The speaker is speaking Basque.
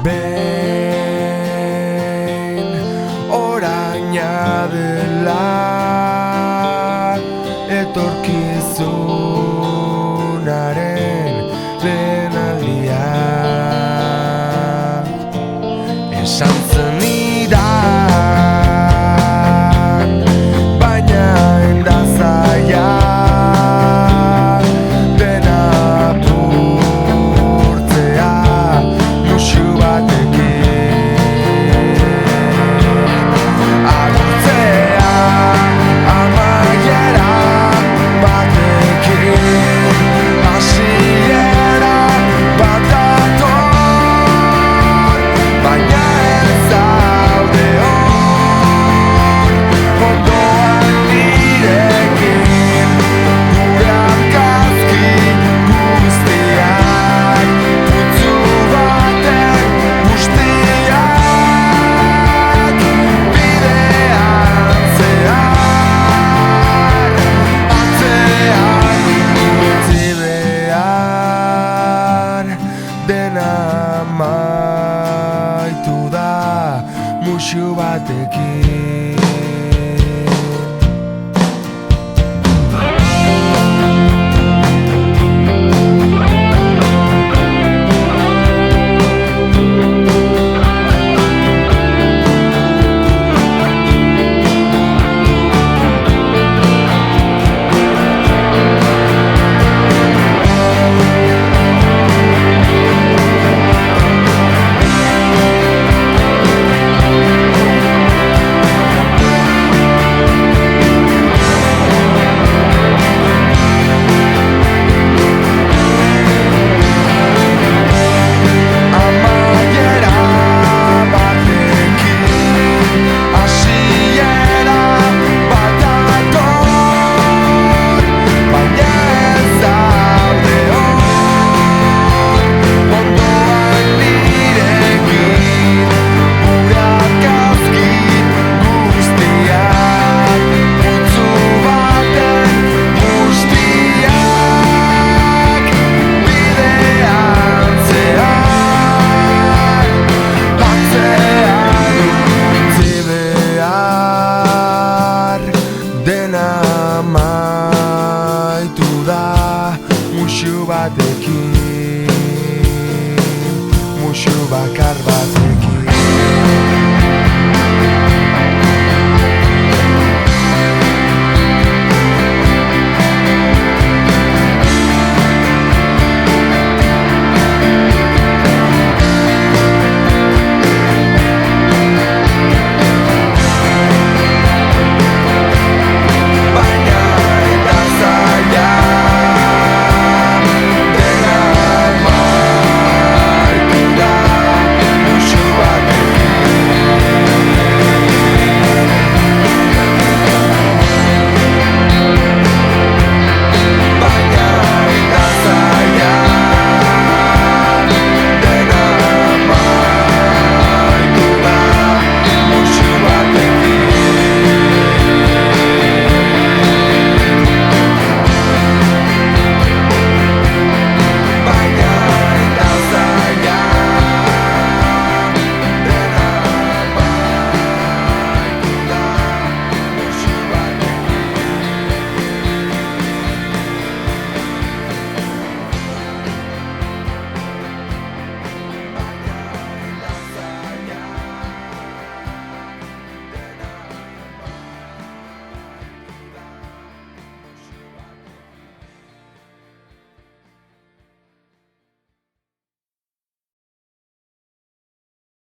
behin oraina dela etorkizunaren lehen aldia esan zenidan, baina enda zaila dena apurtzea musu batekin agurtzea amaiera batekin hasiera bat dator, baina ez zaude hor ondoan nirekin gure argazki guztiak putzu baten guztiak bidean zehar atzean utzi behar dena amaitu da musu batekin. Dena amaitu da musu batekin, musu bakar bat.